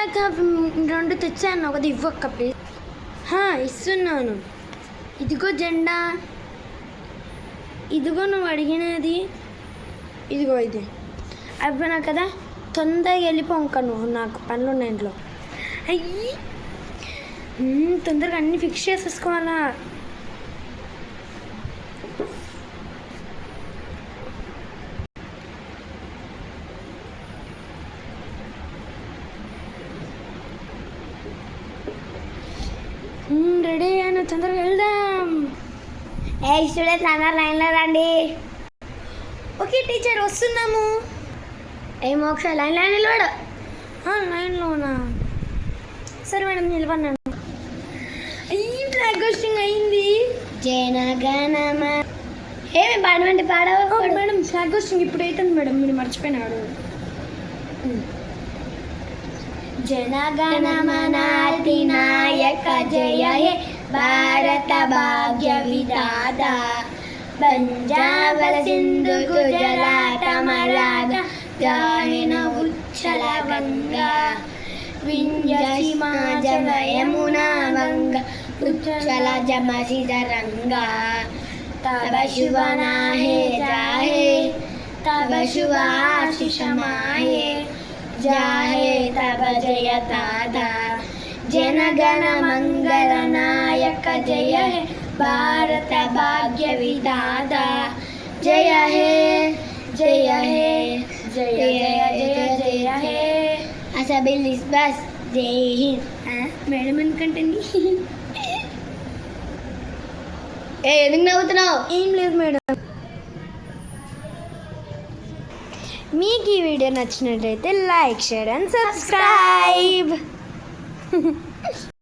ఇందాక 2 తెచ్చాను, ఒకటి ఇవ్వక్క ప్లీజ్. ఇస్తున్నాను. ఇదిగో జెండా, ఇదిగో నువ్వు అడిగినది, ఇదిగో ఇది అయిపోయినా కదా. తొందరగా వెళ్ళిపోక, నువ్వు నాకు పనులు ఉన్నాయి ఇంట్లో. అయ్యి తొందరగా అన్నీ ఫిక్స్ చేసేసుకోవాలా. రెడీ అయ్యాను, తొందరగా వెళ్దాం. స్టూడెంట్స్ అందరు లైన్లో రండి. ఓకే టీచర్, వస్తున్నాము. ఒకసారి లైన్లో నిలబడు. లైన్లోనా? సరే మేడం, నిలబడినాను. అయ్యి ఫ్లాగ్ హోస్టింగ్ అయింది. జనగణమ పాడమంటే పాడవు మేడం. ఫ్లాగ్ హోస్టింగ్ ఇప్పుడు అవుతుంది మేడం, మీరు మర్చిపోయినాడు. జనగణమన అధినాయక జయ హే భారత భాగ్య విధాత పంజాబ సింధు గుజరాత మరాఠ దారిణ ఉచ్చల గంగా వింధ్య హిమాచల యమునా గంగ ఉచ్చల జమసిదరంగా తవ శుభ నాహే జాహే తవ శుభ ఆశిష మాహే జాహే తవ జయ దాదా జనగణ మంగళ నాయక జయ హే భారత భాగ్య విధాత జయ హే జయ హే జయ జయ జయ జయ హే. అసబిల్లిస్ బస్ జై హింద్. మేడం ఎందుకంటుంది? ఎందుకు నవ్వుతున్నావు? ఏం లేదు మేడం. మీకు ఈ వీడియో నచ్చినట్లయితే లైక్, షేర్ అండ్ సబ్స్క్రైబ్.